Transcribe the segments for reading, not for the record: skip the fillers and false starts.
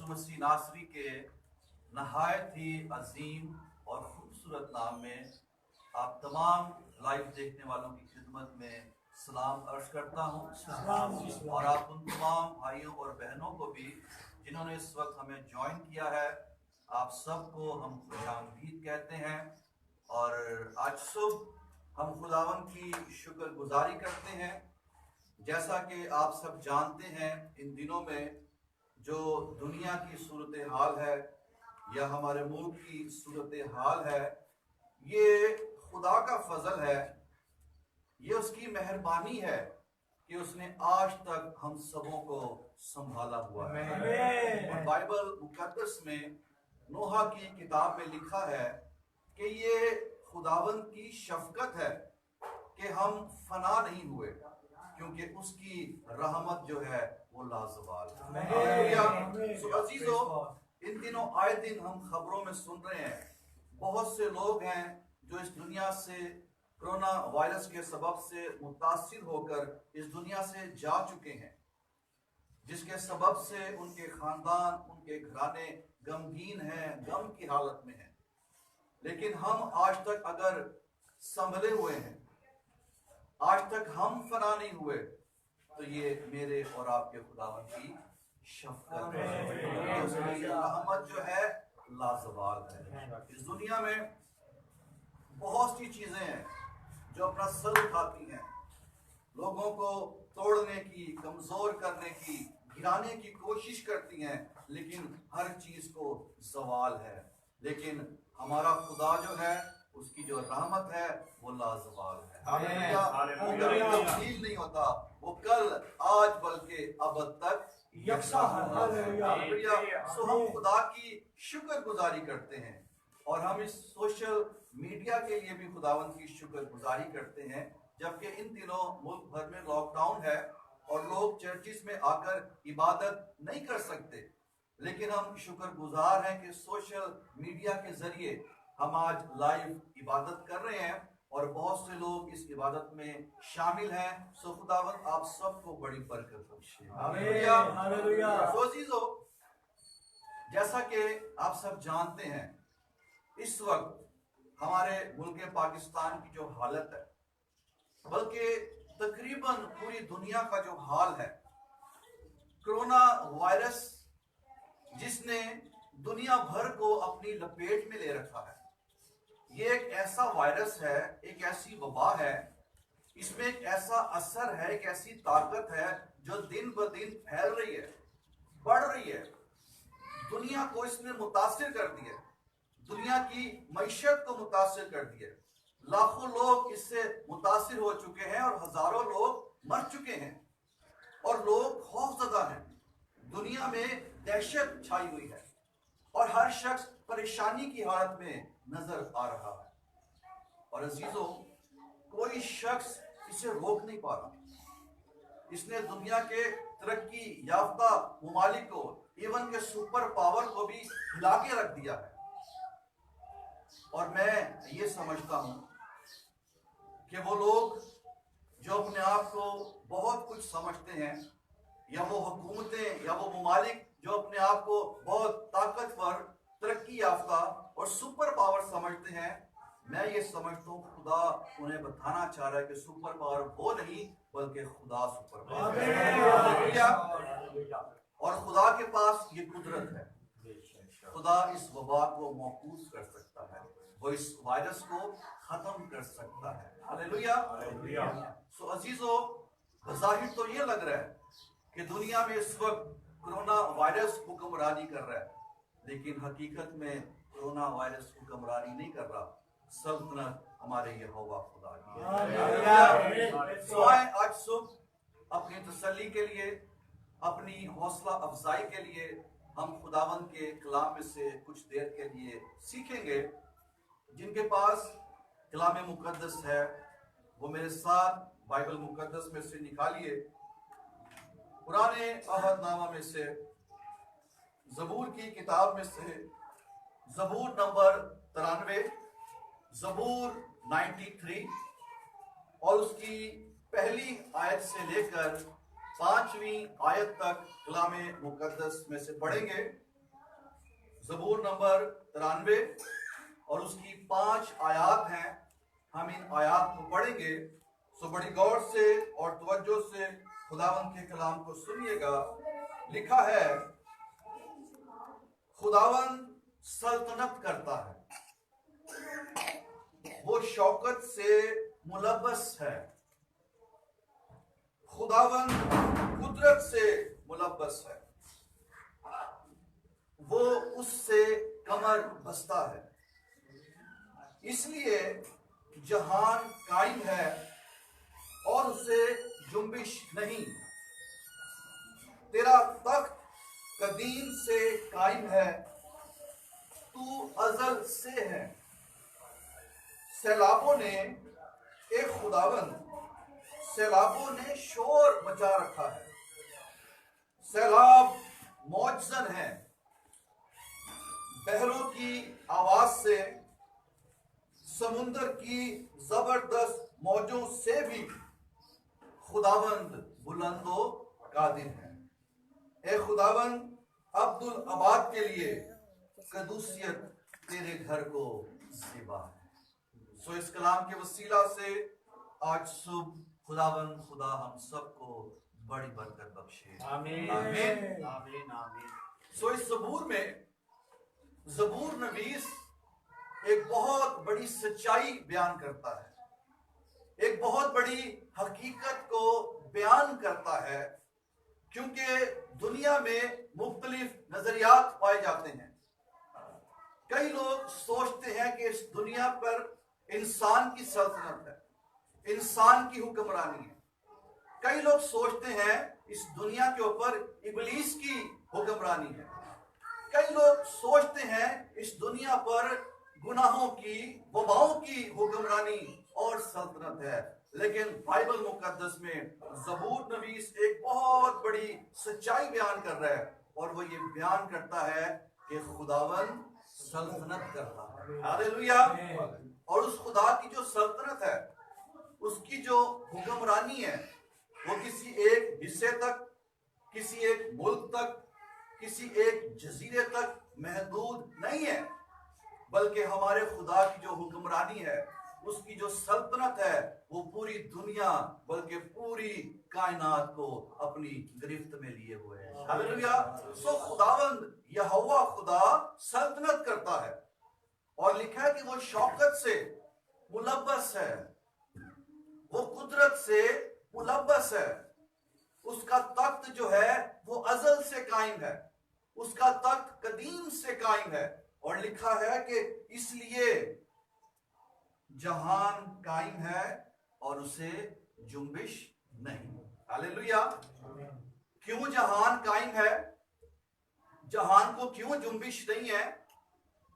यीशु मसीह नासरी के नहायत ही अजीम और खूबसूरत नाम में आप तमाम लाइव देखने वालों की खिदमत में सलाम अर्ज करता हूँ। और आप उन तमाम भाइयों और बहनों को भी जिन्होंने इस वक्त हमें ज्वाइन किया है, आप सबको हम खुशामदीद कहते हैं। और आज सुबह हम खुदावन की शुक्रगुजारी करते हैं। जैसा कि आप सब जानते हैं, इन दिनों में जो दुनिया की सूरत हाल है या हमारे मुल्क की सूरत हाल है, ये खुदा का फजल है, ये उसकी मेहरबानी है कि उसने आज तक हम सबों को संभाला हुआ है। और बाइबल मुकद्दस में नोहा की किताब में लिखा है कि ये खुदावंद की शफकत है कि हम फना नहीं हुए, क्योंकि उसकी रहमत जो है वो लाजवाल है। सो अजीजों, इन दिनों आए दिन हम खबरों में सुन रहे हैं, बहुत से लोग हैं जो इस दुनिया से कोरोना वायरस के सबब से मुतासिर होकर इस दुनिया से जा चुके हैं, जिसके सबब से उनके खानदान, उनके घराने गमगीन हैं, गम की हालत में हैं। लेकिन हम आज तक अगर संभले हुए हैं, आज तक हम फना नहीं हुए, तो ये मेरे और आपके खुदावन की शफकत है। उसकी रहमत जो है लाजवाल है। इस दुनिया में बहुत सी चीजें हैं जो अपना सर उठाती हैं, लोगों को तोड़ने की, कमजोर करने की, गिराने की कोशिश करती हैं, लेकिन हर चीज को सवाल है। लेकिन हमारा खुदा जो है, उसकी जो रहमत है वो लाजवाल है। वो कभी तब्दील नहीं होता, वो कल, आज, बल्कि अब तक यकसा है। सो हम खुदा की शुक्रगुजारी करते हैं, और हम इस सोशल मीडिया के लिए भी खुदावंद की शुक्रगुजारी करते हैं। जबकि इन दिनों मुल्क भर में लॉकडाउन है और लोग चर्चिस में आकर इबादत नहीं कर सकते, लेकिन हम शुक्रगुजार हैं कि सोशल मीडिया के जरिए हम आज लाइव इबादत कर रहे हैं और बहुत से लोग इस इबादत में शामिल हैं। सो खुदावंद आप सबको बड़ी बरकत बख्शे। सो अजीजों, जैसा कि आप सब जानते हैं, इस वक्त हमारे मुल्क पाकिस्तान की जो हालत है, बल्कि तकरीबन पूरी दुनिया का जो हाल है, कोरोना वायरस जिसने दुनिया भर को अपनी लपेट में ले रखा है, ये एक ऐसा वायरस है, एक ऐसी वबा है, इसमें एक ऐसा असर है, एक ऐसी ताकत है जो दिन ब दिन फैल रही है, बढ़ रही है। दुनिया को इसने मुतासिर कर दिया, दुनिया की मईशत को मुतासिर कर दिया। लाखों लोग इससे मुतासिर हो चुके हैं और हजारों लोग मर चुके हैं, और लोग खौफजदा हैं। दुनिया में दहशत छाई हुई है और हर शख्स परेशानी की हालत में नजर आ रहा है। और अजीजों, कोई शख्स इसे रोक नहीं पा रहा। इसने दुनिया के तरक्की याफ्ता मुमालिक को, इवन के सुपर पावर को भी हिला के रख दिया है। और मैं ये समझता हूं कि वो लोग जो अपने आप को बहुत कुछ समझते हैं, या वो हुकूमतें या वो मुमालिक जो अपने आप को बहुत ताकतवर, तरक्की याफ्ता और सुपर पावर समझते हैं, मैं ये समझता हूँ खुदा उन्हें बताना चाह रहा है कि सुपर पावर वो नहीं, बल्कि खुदा सुपर पावर है। और खुदा के पास ये कुदरत है। खुदा इस वबा को मौकूफ कर सकता है, वो इस वायरस को खत्म कर सकता है। हालेलुया। सो अजीजों, बज़ाहिर तो ये लग रहा है कि दुनिया में इस वक्त कोरोना वायरस हुक्मरानी कर रहा है, लेकिन हकीकत में कोरोना वायरस हुक्मरानी नहीं कर रहा, सल्तनत हमारे यहोवा खुदा की है। सो आज सुबह अपनी तसल्ली के लिए, अपनी हौसला अफजाई के लिए हम खुदावंद के कलाम में से कुछ देर के लिए सीखेंगे। जिनके पास कलाम मुकद्दस है वो मेरे साथ बाइबल मुकद्दस में से निकालिए, पुराने अहदनामा में से, ज़बूर की किताब में से, ज़बूर नंबर 93, ज़बूर 93, और उसकी पहली आयत से लेकर 5वीं आयत तक कलाम मुकद्दस में से पढ़ेंगे। ज़बूर नंबर 93 और उसकी 5 आयात हैं। हम इन आयात को पढ़ेंगे, सो बड़ी गौर से और तवज्जो से खुदावंद के कलाम को सुनिएगा। लिखा है, खुदावंद सल्तनत करता है, वो शौकत से मुलब्बस है। खुदावंद कुदरत से मुलब्बस है, वो उससे कमर बस्ता है। इसलिए जहान कायम है और उसे जुम्बिश नहीं। तेरा तख्त कदीम से कायम है, तू अजल से है। सैलाबों ने, ए खुदावंद, सैलाबों ने शोर मचा रखा है। सैलाब मौजन है, बहरों की आवाज से, समुंदर की जबरदस्त मौजों से भी खुदावंद बुलंदो कादिर है। ए खुदावंद, अब्दुल अबाद के लिए कदूसियत तेरे घर को ज़िबा है। सो इस कलाम के वसीला से आज सुबह खुदावंद खुदा हम सबको बड़ी बरकत बख्शे। आमीन आमीन आमीन आमीन। सो इस ज़बूर में ज़बूर नवीस एक बहुत बड़ी सच्चाई बयान करता है, एक बहुत बड़ी हकीकत को बयान करता है, क्योंकि दुनिया में मुख्तलिफ नजरियात पाए जाते हैं। कई लोग सोचते हैं कि इस दुनिया पर इंसान की सल्तनत है, इंसान की हुक्मरानी है। कई लोग सोचते हैं इस दुनिया के ऊपर इब्लीस की हुक्मरानी है। कई लोग सोचते हैं इस दुनिया पर गुनाहों की, वबाओं की हुक्मरानी और सल्तनत है। लेकिन बाइबल मुकद्दस में ज़बूर नवीस एक बहुत बड़ी सच्चाई बयान कर रहा है, और वो ये बयान करता है कि खुदावन सल्तनत करता है। हालेलुया। और उस खुदा की जो सल्तनत है, उसकी जो हुक्मरानी है, वो किसी एक हिस्से तक, किसी एक मुल्क तक, किसी एक जजीरे तक महदूद नहीं है, बल्कि हमारे खुदा की जो हुक्मरानी है, उसकी जो सल्तनत है, वो पूरी दुनिया बल्कि पूरी कायनात को अपनी गिरफ्त में लिए हुए है। हालेलुया। सो खुदावंद यहोवा खुदा सल्तनत करता है, और लिखा है कि वो शौकत से मुलब्बस है, वो कुदरत से मुलब्बस है। उसका तख्त जो है वो अजल से कायम है, उसका तख्त कदीम से कायम है, और लिखा है कि इसलिए जहान कायम है और उसे जुम्बिश नहीं। हालेलुया। क्यों जहान कायम है? जहान को क्यों जुम्बिश नहीं है?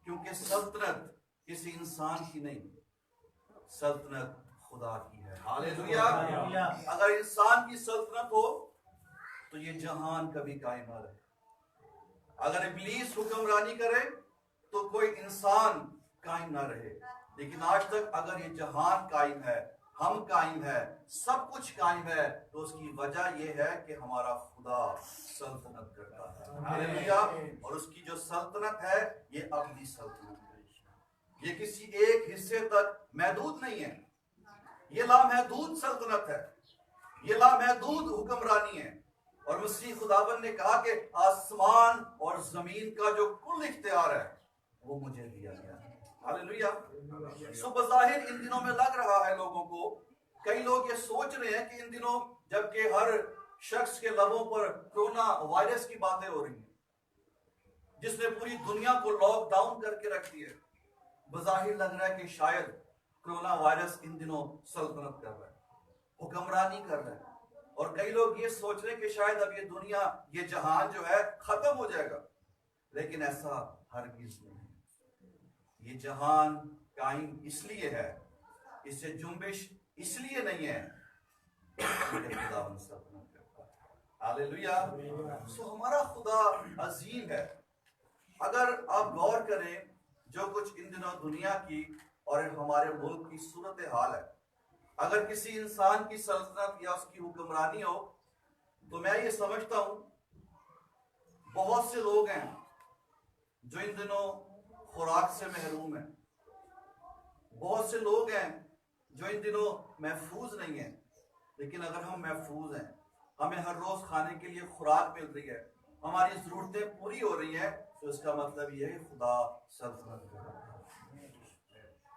क्योंकि सल्तनत किसी इंसान की नहीं, सल्तनत खुदा की है। हालेलुया। अगर इंसान की सल्तनत हो तो ये जहान कभी कायम ना रहे। अगर इब्लीस हुक्मरानी करे तो कोई इंसान कायम ना रहे। लेकिन आज तक अगर ये जहान कायम है, हम कायम है, सब कुछ कायम है, तो उसकी वजह यह है कि हमारा खुदा सल्तनत करता है। हालेलुया। और उसकी जो सल्तनत है, ये अपनी सल्तनत है, ये किसी एक हिस्से तक महदूद नहीं है। ये लामहदूद सल्तनत है, ये लामहदूद हुक्मरानी है। और मसीह खुदावन ने कहा कि आसमान और जमीन का जो कुल इख्तियार है वो मुझे दिया गया है। हालेलुया। सो बज़ाहिर इन दिनों में लग रहा है लोगों को, कई लोग ये सोच रहे हैं कि इन दिनों जबकि हर शख्स के लबों पर कोरोना वायरस की बातें हो रही हैं, जिसने पूरी दुनिया को लॉकडाउन करके रख दिया, बज़ाहिर लग रहा है कि शायद कोरोना वायरस इन दिनों सल्तनत कर रहा है, हुक्मरानी कर रहा है। और कई लोग ये सोच रहे हैं कि शायद अब ये दुनिया, ये जहान जो है खत्म हो जाएगा, लेकिन ऐसा हरगिज़ नहीं है। ये जहान कायम इसलिए है, इससे जुम्बिश इसलिए नहीं है क्योंकि खुदावंद सल्तनत करता है। हालेलुया। सो हमारा खुदा अजीम है। अगर आप गौर करें जो कुछ इन दिनों दुनिया की और हमारे मुल्क की सूरत हाल है, अगर किसी इंसान की सल्तनत या उसकी हुक्मरानी हो, तो मैं ये समझता हूं बहुत से लोग हैं जो इन दिनों खुराक से महरूम है। बहुत से लोग हैं जो इन दिनों महफूज नहीं है। लेकिन अगर हम महफूज हैं, हमें हर रोज खाने के लिए खुराक मिल रही है, हमारी जरूरतें पूरी हो रही है, तो इसका मतलब यह है कि खुदा सल्तनत कर रहा है।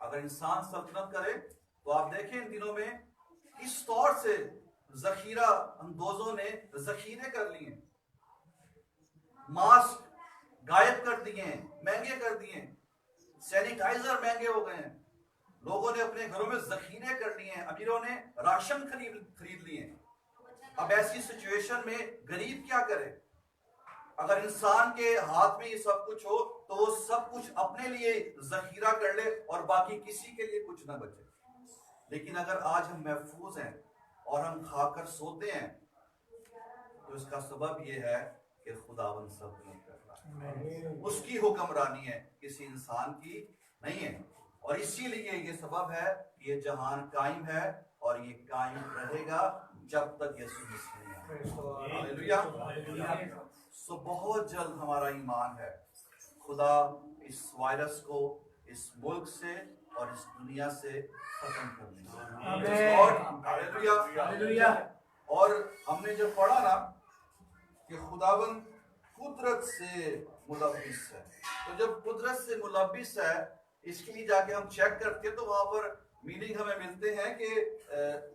अगर इंसान सल्तनत करे तो आप देखें इन दिनों में किस तौर से जखीरा अंदोजों ने जखीरे कर लिए, मास्क गायब कर दिए हैं, महंगे कर दिए हैं, सैनिटाइजर महंगे हो गए हैं, लोगों ने अपने घरों में जखीरे कर लिए हैं, अमीरों ने राशन खरीद लिए हैं। अब ऐसी सिचुएशन में गरीब क्या करे? अगर इंसान के हाथ में ये सब कुछ हो तो वो सब कुछ अपने लिए जखीरा कर ले और बाकी किसी के लिए कुछ ना बचे। लेकिन अगर आज हम महफूज हैं और हम खाकर सोते हैं तो इसका सबब यह है कि खुदावंद सल्तनत कर रहा है, उसकी हुक्मरानी है, किसी इंसान की नहीं है। और इसीलिए ये सबब है कि ये जहान कायम है और ये कायम रहेगा जब तक यीशु मसीह हालेलुया। सो बहुत जल्द हमारा ईमान है खुदा इस वायरस को इस मुल्क से और इस दुनिया से खत्म कर देगा। और हमने जब पढ़ा ना कि खुदावंद कुदरत से मुलव्विस है, तो जब कुदरत से मुलव्विस है इसके लिए जाके हम चेक करते हैं तो वहां पर मीनिंग हमें मिलते हैं कि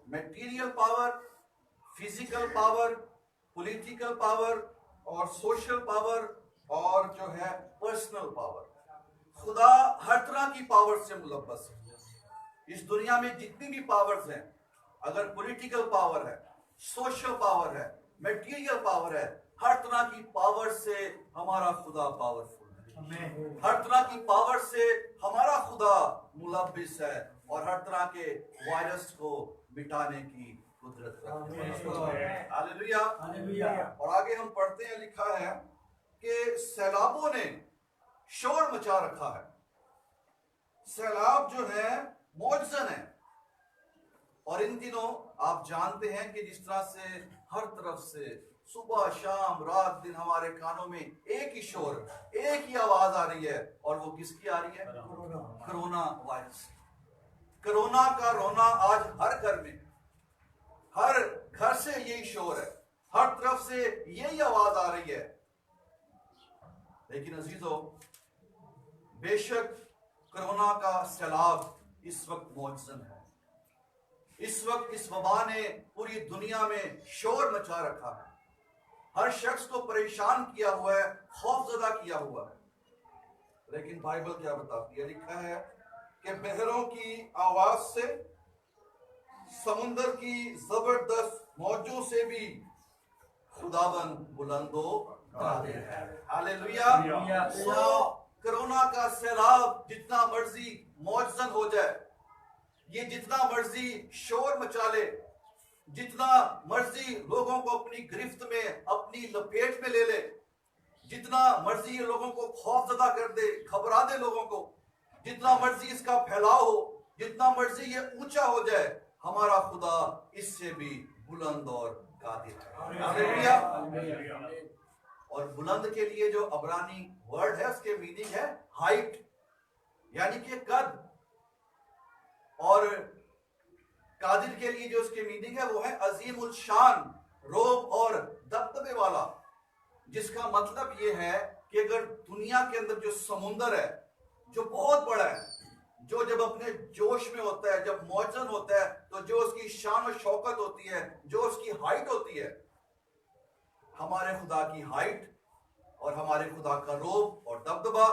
material power, physical power, political power और सोशल पावर और जो है पर्सनल पावर। खुदा हर तरह की पावर से मुलव्वस है। इस दुनिया में जितनी भी पावर्स हैं, अगर पॉलिटिकल पावर है, सोशल पावर है, मटेरियल पावर है, हर तरह की पावर से हमारा खुदा पावरफुल है। हर तरह की पावर से हमारा खुदा मुलव्विस है और हर तरह के वायरस को मिटाने की कुदरत रखता है। हालेलुया। और आगे हम पढ़ते हैं, लिखा है कि सैलाबों ने शोर मचा रखा है। सैलाब जो है मौजज़न है। और इन दिनों आप जानते हैं कि जिस तरह से हर तरफ से सुबह शाम रात दिन हमारे कानों में एक ही शोर, एक ही आवाज आ रही है, और वो किसकी आ रही है? Corona virus. कोरोना का रोना आज हर घर में, हर घर से यही शोर है, हर तरफ से यही आवाज आ रही है। लेकिन अजीजों, बेशक कोरोना का सैलाब इस वक्त मौजूद है। इस वक्त इस वबा ने पूरी दुनिया में शोर मचा रखा है, हर शख्स को परेशान किया हुआ है, खौफजदा किया हुआ है। लेकिन बाइबल क्या बताती है? लिखा है कि बहरों की आवाज से, समुंदर की जबरदस्त मौजों से भी खुदाबंद बुलंदो कादिर है। हालेलुया। सो कोरोना का सैलाब जितना मर्जी मौजज़न हो जाए, ये जितना मर्जी शोर मचा ले, जितना मर्जी लोगों को अपनी गिरफ्त में, अपनी लपेट में ले ले, जितना मर्जी ये लोगों को खौफजदा कर दे, घबरा दे लोगों को, जितना मर्जी इसका फैलाव हो, जितना मर्जी ये ऊंचा हो जाए, हमारा खुदा इससे भी बुलंद और कादिर है। हालेलुया। और बुलंद के लिए जो अबरानी वर्ड है उसके मीनिंग है हाइट, यानी कि कद। और कादिर के लिए जो उसके मीनिंग है वो है अजीमुल शान, रोब और दबदबे वाला, जिसका मतलब ये है कि अगर दुनिया के अंदर जो समुंदर है, जो बहुत बड़ा है, जो जब अपने जोश में होता है, जब मौजन होता है, तो जो उसकी शान और शौकत होती है, जो उसकी हाइट होती है, हमारे खुदा की हाइट और हमारे खुदा का रोब और दबदबा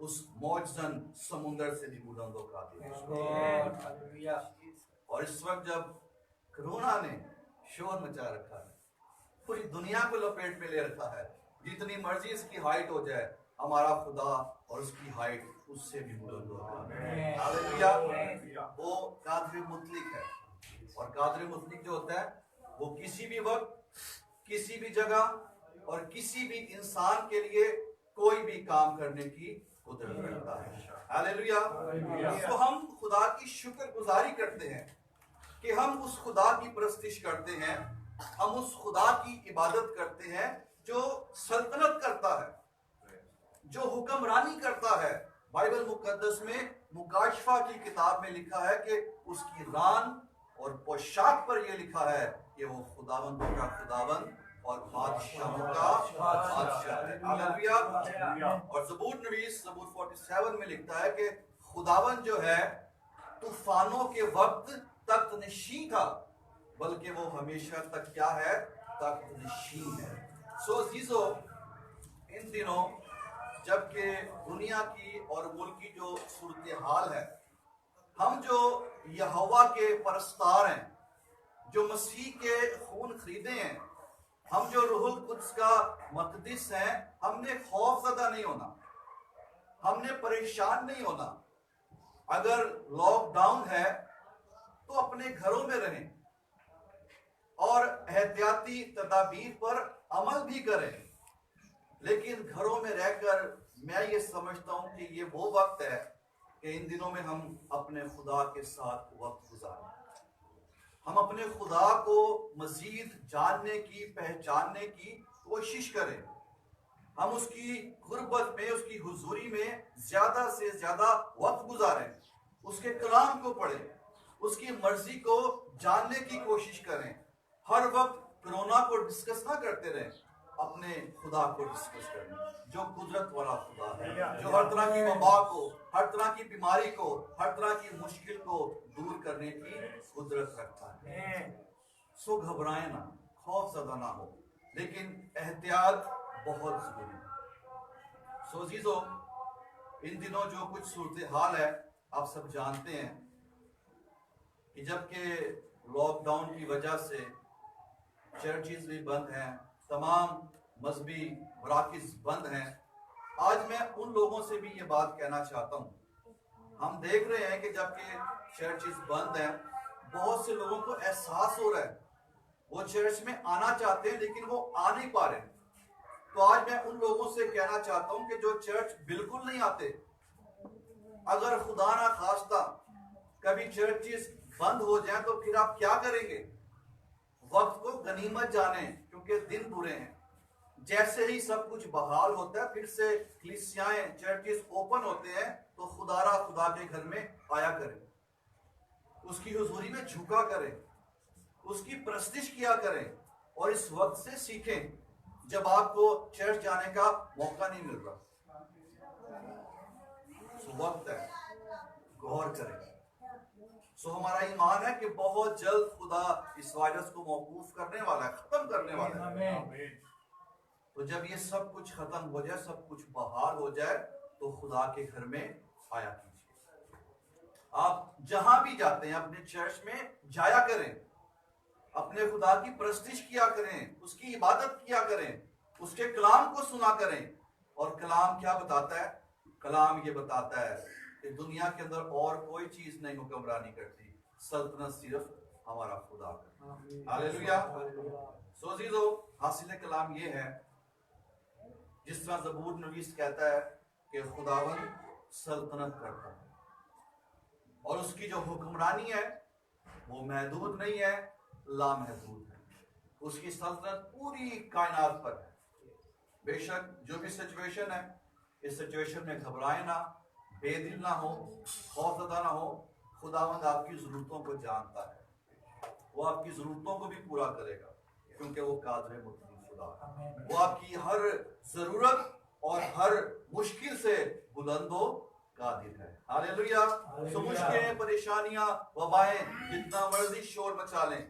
उस मौजन समुंदर से भी बुलंद और कादिर है। और इस वक्त जब कोरोना ने शोर मचा रखा है, पूरी दुनिया को लपेट में ले रखा है, जितनी मर्जी इसकी हाइट हो जाए, हमारा खुदा और उसकी हाइट उससे भी बुलंद होगा। हालेलुया। वो कादिर मुतलिक है, और कादिर मुतलिक जो होता है वो किसी भी वक्त, किसी भी जगह और किसी भी इंसान के लिए कोई भी काम करने की कुदरत रखता है। हालेलुया। तो हम खुदा की शुक्रगुजारी करते हैं कि हम उस खुदा की परस्तिश करते हैं, हम उस खुदा की इबादत करते हैं जो सल्तनत करता है, जो हुक्मरानी करता है। बाइबल मुकद्दस में मुकाशफा की किताब में लिखा है कि उसकी रान और पोशाक पर यह लिखा है कि वो खुदावंदों का खुदावंद और बादशाहों का बादशाह है। हालेलुया। और ज़बूर नवीस ज़बूर 47 में लिखता है कि खुदावंद जो है तूफानों के वक्त तख्त नशीं था, बल्कि वो हमेशा तक क्या है? तख्त नशीं है। सो अजीजो, इन दिनों जबकि दुनिया की और मुल्क की जो सूरत हाल है, हम जो यहोवा के परस्तार हैं, जो मसीह के खून खरीदे हैं, हम जो रूहुल कुद्स का मकदस हैं, हमने खौफज़दा नहीं होना, हमने परेशान नहीं होना। अगर लॉकडाउन है तो अपने घरों में रहें और एहतियाती तदाबीर पर अमल भी करें, लेकिन घरों में रहकर मैं ये समझता हूं कि ये वो वक्त है कि इन दिनों में हम अपने खुदा के साथ वक्त गुजारें। हम अपने खुदा को मजीद जानने की, पहचानने की कोशिश करें। हम उसकी गुर्बत में, उसकी हुजूरी में ज्यादा से ज्यादा वक्त गुजारें, उसके कलाम को पढ़ें, उसकी मर्जी को जानने की कोशिश करें। हर वक्त कोरोना को डिस्कस ना करते रहें, अपने खुदा को डिस्कस करें, जो कुदरत वाला खुदा है, जो हर तरह की वबा को, हर तरह की बीमारी को, हर तरह की मुश्किल को दूर करने की कुदरत रखता है। सो घबराएं ना, खौफज़दा ना हो, लेकिन एहतियात बहुत जरूरी है। सो अजीजों, इन दिनों जो कुछ सूरत हाल है आप सब जानते हैं कि जबकि लॉकडाउन की वजह से चर्चेज भी बंद हैं, तमाम मजहबी मराकिज़ बंद हैं। आज मैं उन लोगों से भी ये बात कहना चाहता हूँ। हम देख रहे हैं कि जबकि चर्चेज बंद हैं, बहुत से लोगों को एहसास हो रहा है, वो चर्च में आना चाहते हैं लेकिन वो आ नहीं पा रहे। तो आज मैं उन लोगों से कहना चाहता हूँ कि जो चर्च बिल्कुल नहीं आते, अगर खुदा ना खास्ता कभी चर्चेज बंद हो जाए तो फिर आप क्या करेंगे? वक्त को गनीमत जाने, क्योंकि दिन बुरे हैं। जैसे ही सब कुछ बहाल होता है, फिर से कलीसियाएं, चर्चेस ओपन होते हैं, तो खुदा के घर में आया करें, उसकी हुजूरी में झुका करें, उसकी प्रस्तिश किया करें, और इस वक्त से सीखें जब आपको चर्च जाने का मौका नहीं मिल रहा। वक्त है, गौर करें। सो हमारा ईमान है कि बहुत जल्द खुदा इस वायरस को मौकूफ करने वाला है, खत्म करने वाला है। तो जब ये सब कुछ खत्म हो जाए, सब कुछ बहाल हो जाए, तो खुदा के घर में आया कीजिए। आप जहां भी जाते हैं अपने चर्च में जाया करें, अपने खुदा की प्रस्तिश किया करें, उसकी इबादत किया करें, उसके कलाम को सुना करें। और कलाम क्या बताता है? कलाम ये बताता है कि दुनिया के अंदर और कोई चीज नहीं हुक्मरानी करती, सल्तनत सिर्फ हमारा खुदा का। हालेलुया। सो अजीजों, हासिल कलाम ये है, जिस तरह ज़बूर नवीस कहता है कि खुदावंद सल्तनत करता है और उसकी जो हुक्मरानी है वो महदूद नहीं है, लामहदूद है। उसकी सल्तनत पूरी कायनात पर है। बेशक जो भी सिचुएशन है, इस सिचुएशन में घबराए ना, बेदिल ना हो, खौफज़दा ना हो। खुदावंद आपकी ज़रूरतों को जानता है, वो आपकी ज़रूरतों को भी पूरा करेगा, क्योंकि वो कादिर मुतक़ी खुदा है। वो आपकी हर ज़रूरत और हर मुश्किल से बुलंदो कादिर है। हालेलुया। सो मुश्किलें, परेशानियां, वबाएं जितना मर्जी शोर मचा लें,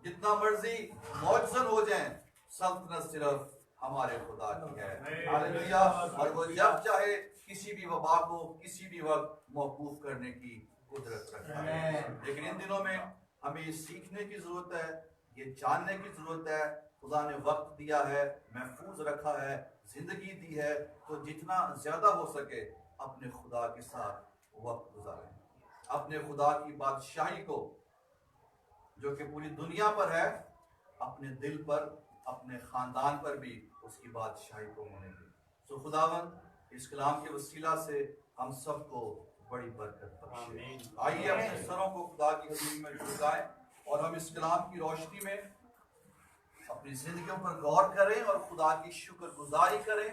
जितना मर्जी मौजज़न हो जाएं, सल्तनत सिर्फ हमारे खुदा की है। हालेलुया। और वो जब चाहे किसी भी वबा को किसी भी वक्त मौकूफ करने की कुदरत रखता है। लेकिन इन दिनों में हमें सीखने की जरूरत है, ये जानने की जरूरत है, खुदा ने वक्त दिया है, महफूज रखा है, जिंदगी दी है, तो जितना ज्यादा हो सके अपने खुदा के साथ वक्त गुजारें। अपने खुदा की बादशाही को, जो कि पूरी दुनिया पर है, अपने दिल पर, अपने खानदान पर भी उसकी बादशाही को होने दें। तो खुदावंद इस कलाम के वसीला से हम सबको बड़ी बरकत बख्शे। आइए अपने सरों को खुदा की हुजूरी में झुकाएं और हम इस कलाम की रोशनी में अपनी जिंदगियों पर गौर करें और खुदा की शुक्रगुजारी करें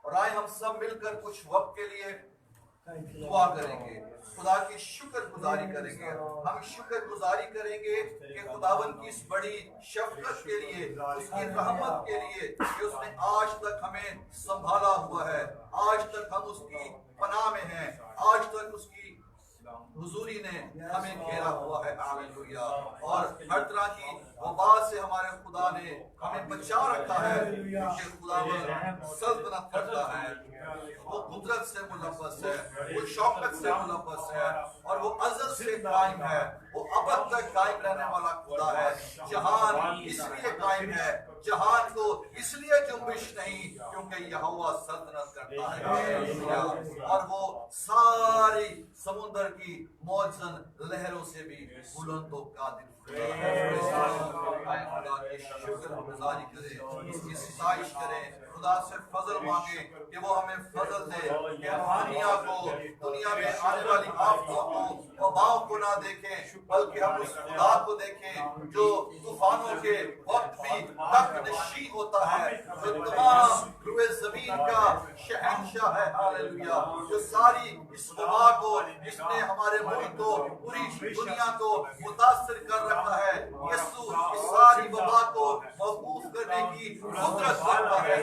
और आए हम सब मिलकर कुछ वक्त के लिए दुआ करेंगे, खुदा की शुक्रगुजारी करेंगे। हम शुक्रगुजारी करेंगे कि खुदावन की इस बड़ी शफकत के लिए, उसकी रहमत के लिए कि उसने आज तक हमें संभाला हुआ है, आज तक हम उसकी पनाह में हैं, आज तक उसकी हुजूरी ने हमें घेरा हुआ है। हालेलुया। और हर तरह की वबा से हमारे खुदा ने हमें बचा रखा है, क्योंकि खुदावन सल्तनत करता है, वो कुदरत से मुलव्वस है, वो शौकत से मुलव्वस है, और वो अज़ल से कायम है, वो अबद तक कायम रहने वाला खुदा है। जहान इसलिए कायम है, जहान को इसलिए जुम्बिश नहीं क्योंकि यहोवा सल्तनत करता है, और वो सारी समुद्र की मौजन लहरों से भी बुलंद व कादिर शुक्रगुजारी करें, इसकी सिताइश करें, खुदा से फजल मांगे कि वो हमें फजल दे कि हम दुनिया में आने वाली आफतों को, वबाओं को ना देखें, बल्कि हम उस खुदा को देखें जो तूफानों के वक्त भी तकनशी होता है, जो तमाम रुए जमीन का शहंशाह है। हालेलुया। जो सारी इस वबा को, जिसने हमारे मुल्क को, पूरी दुनिया को मुतासिर कर रखा है, यीशु इस सारी वबा को मौकूफ करने की कुदरत रखता है।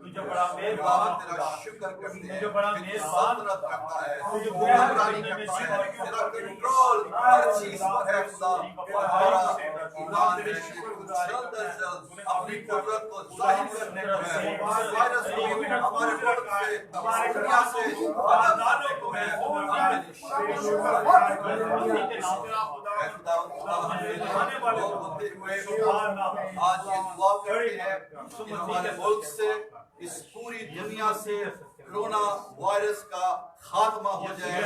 तुझे बड़ा मेहरबान, तेरा शुक्र करते हैं, तुझे बड़ा मेहरबान करता है, तुझे मेहरबानी करता है, तेरा कंट्रोल हर चीज पर है खुदा। और हमारा ईमान है कि तू जल्द अज जल्द अपनी कुदरत को जाहिर करने को है, इस वायरस को हमारे मुल्क से, हमारे दुनिया से खत्म करने को है। आज ये दुआ करते हैं कि हमारे मुल्क से, इस पूरी दुनिया से कोरोना वायरस का खात्मा हो जाए,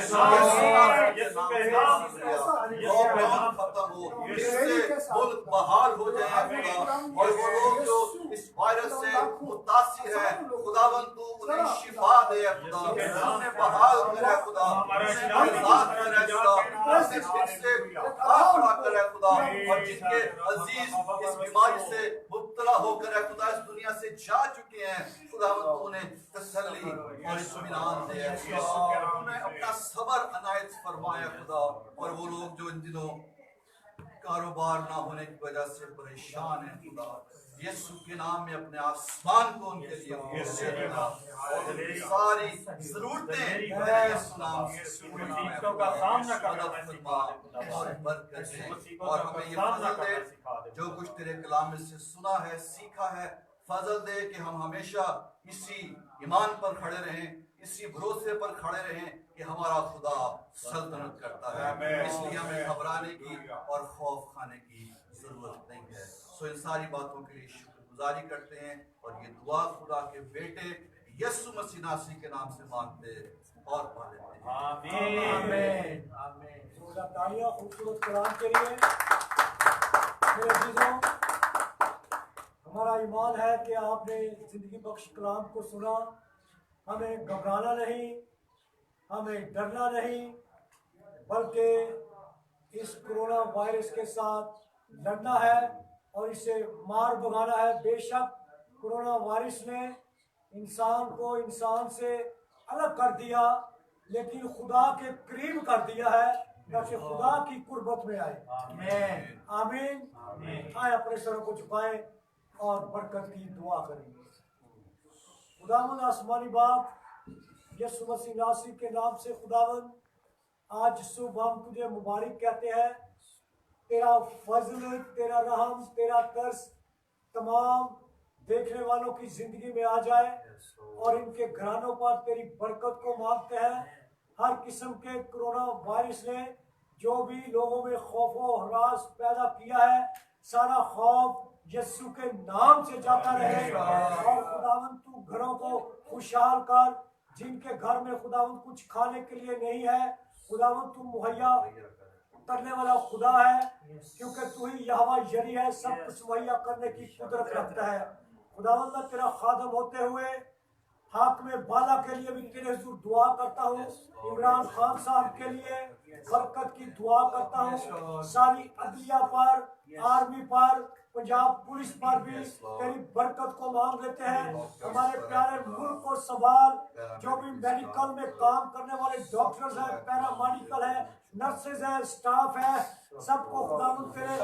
लॉकडाउन खत्म हो, इससे मुल्क बहाल हो जाए खुदा। और वो लोग जो इस वायरस से मुतासिर है, खुदावन तू उन्हें शिफा दे खुदा, उन्हें बहाल करे खुदा, उन्हें आजाद करे खुदा, उन्हें फिर से खड़ा करे खुदा। और जिनके अजीज इस बीमारी से मुब्तला होकर खुदा इस दुनिया से जा चुके हैं, खुदावन तू उन्हें तसल्ली और इत्मीनान दे खुदा, उन्हें अपना सबर अनायत फरमाया खुदा। और वो लोग जो इन दिनों कारोबार ना होने की वजह से परेशान है खुदा, यीशु के नाम में अपने आसमान को उनके लिए देना, और उनकी सारी जरूरतें यीशु नाम से का सामना करना और बरकत दे। और हमें ये फजल दे, जो कुछ तेरे कलाम में से सुना है, सीखा है, फजल दे कि हम हमेशा इसी ईमान पर खड़े रहें, इसी भरोसे पर खड़े रहें कि हमारा खुदा सल्तनत करता है। इसलिए हमें घबराने की और खौफ खाने की जरूरत नहीं है। सो इन सारी बातों के लिए शुक्रगुजारी करते हैं, और ये दुआ खुदा के बेटे यीशु मसीह नासरी के नाम से मांगते और पा लेते हैं। आमीन। आमीन। तालियां खूबसूरत कलाम के लिए। मेरे अजीजों, हमारा ईमान है कि आपने जिंदगी बख्श कलाम को सुना। हमें घबराना नहीं, हमें डरना नहीं, बल्कि इस कोरोना वायरस के साथ लड़ना है और इसे मार भगाना है। बेशक कोरोना वायरस ने इंसान को इंसान से अलग कर दिया, लेकिन खुदा के करीब कर दिया है, ताकि खुदा की कुर्बत में आए। आमीन। आमीन। आए अपने सरों को झुकाएं और बरकत की दुआ करेंगे। खुदावंद आसमानी बाप, यीशु मसीह नासरी के नाम से खुदावंद, आज सुबह हम तुझे मुबारक कहते हैं। तेरा फजल, तेरा रहम, तेरा तरस तमाम देखने वालों की जिंदगी में आ जाए, और इनके घरानों पर तेरी बरकत को मांगते हैं। हर किस्म के कोरोना वायरस ने जो भी लोगों में खौफ व हरास पैदा किया है, सारा खौफ यीशु के नाम से जाता रहे। और खुदावंद तू घरों को खुशहाल कर, जिनके घर में खुदावंद कुछ खाने के लिए नहीं है, खुदावंद तू मुहैया करने वाला खुदा है, क्योंकि तू ही यहोवा यरी है, सब कुछ मुहैया करने की कुदरत रखता है। खुदावंद तेरा खादम होते हुए हाकिम बाला के लिए भी तेरे हुजूर दुआ करता हूँ। इमरान खान साहब के लिए बरकत की दुआ करता हूँ। सारी अदलिया पर, आर्मी पर, पंजाब पुलिस पर भी तेरी बरकत को मांग लेते हैं। हमारे प्यारे मुल्क को संभाल। जो भी मेडिकल में काम करने वाले डॉक्टर्स हैं, पैरामेडिकल है, नर्सेज है, स्टाफ है, सबको खुदावंद तेरे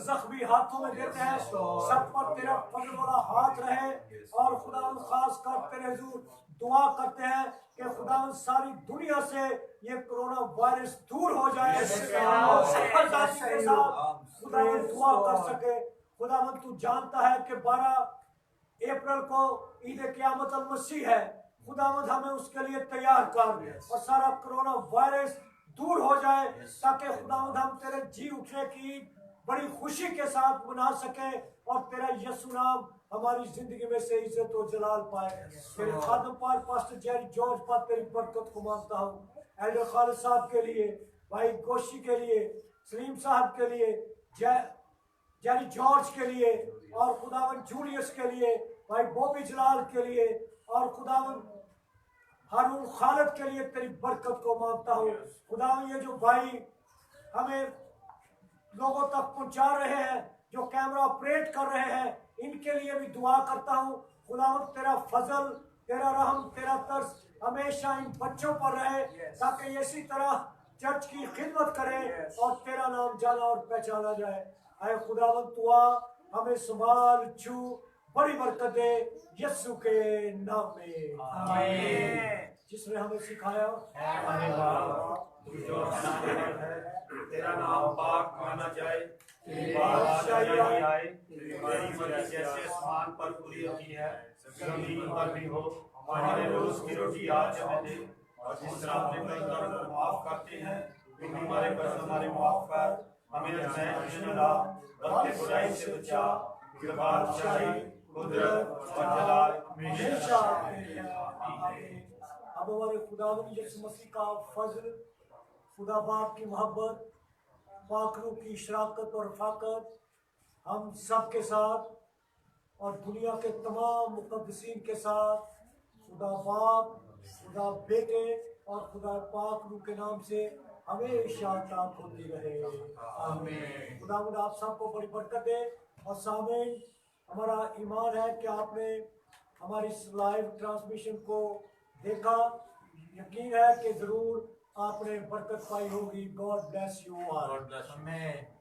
जख्मी हाथों में देते हैं। सब पर तेरा फजल वाला हाथ रहे। और खुदावंद खास कर तेरे हुजूर दुआ करते हैं कि खुदावंद सारी दुनिया से ये कोरोना वायरस दूर हो जाए। आजादी के साथ खुदावंद दुआ कर सके। खुदावंद तू जानता है कि 12 अप्रैल को ईद क़यामत अल मसीह है। खुदावंद हमें उसके लिए तैयार कर और सारा कोरोना वायरस दूर हो जाए, ताकि खुदावंद हम तेरे जी उठने की बड़ी खुशी के साथ मना सके और तेरा यीशु नाम हमारी जिंदगी में से इज्जत और जलाल पाए। तेरे खादम पर पास्टर जेरी जॉर्ज पर तेरी बरकत को मांगता हूँ। एल्डर खालिद साहब के लिए, भाई गोशी के लिए, सलीम साहब के लिए, जेरी जॉर्ज के लिए और खुदावन जूलियस के लिए, भाई बॉबी जलाल के लिए और खुदावन हारून खालिद के लिए तेरी बरकत को मांगता हूँ। खुदावन ये जो भाई हमें लोगों तक पहुंचा रहे हैं, जो कैमरा ऑपरेट कर रहे हैं, इनके लिए भी दुआ करता हूँ। खुदावन तेरा फजल, तेरा रहम, तेरा तरस हमेशा इन बच्चों पर रहे, ताकि इसी तरह चर्च की खिदमत करें और तेरा नाम जाना और पहचाना जाए। आए खुदावन दुआ हमें संभाल छू बड़ी बरकत दे यीशु के नाम में, आमीन। जिसने हमें सिखाया तेरा नाम पाक माना जाए, तेरी बादशाही आए, तेरी मर्जी जैसे आसमान पर पूरी होती है जमीन पर भी हो। हमारे रोज की रोटी आज हमें दे और जिस तरह अपने कर्जदारों को माफ करते हैं तुम हमारे कर्ज हमारे माफ कर। हमें अज़ैब से न ला बल्कि बुराई से बचा। बादशाही, कुदरत और जलाल हमेशा तेरे हैं। आमीन। अब हमारे खुदावंद यीशु मसीह का फजल, खुदा बाप की मोहब्बत, पाक रूह की शराकत और रफ़ाकत हम सब के साथ और दुनिया के तमाम मुक़द्दसीन के साथ खुदा बाप, खुदा बेटे और खुदा पाक रूह के नाम से हमेशा ताक़त होती रहे। आमीन। खुदावंद आप सबको बड़ी बरकत दे। और सामीन, हमारा ईमान है कि आपने हमारी इस लाइव ट्रांसमिशन को देखा। यकीन है कि ज़रूर आपने बरकत पाई होगी। God bless you all. आमीन।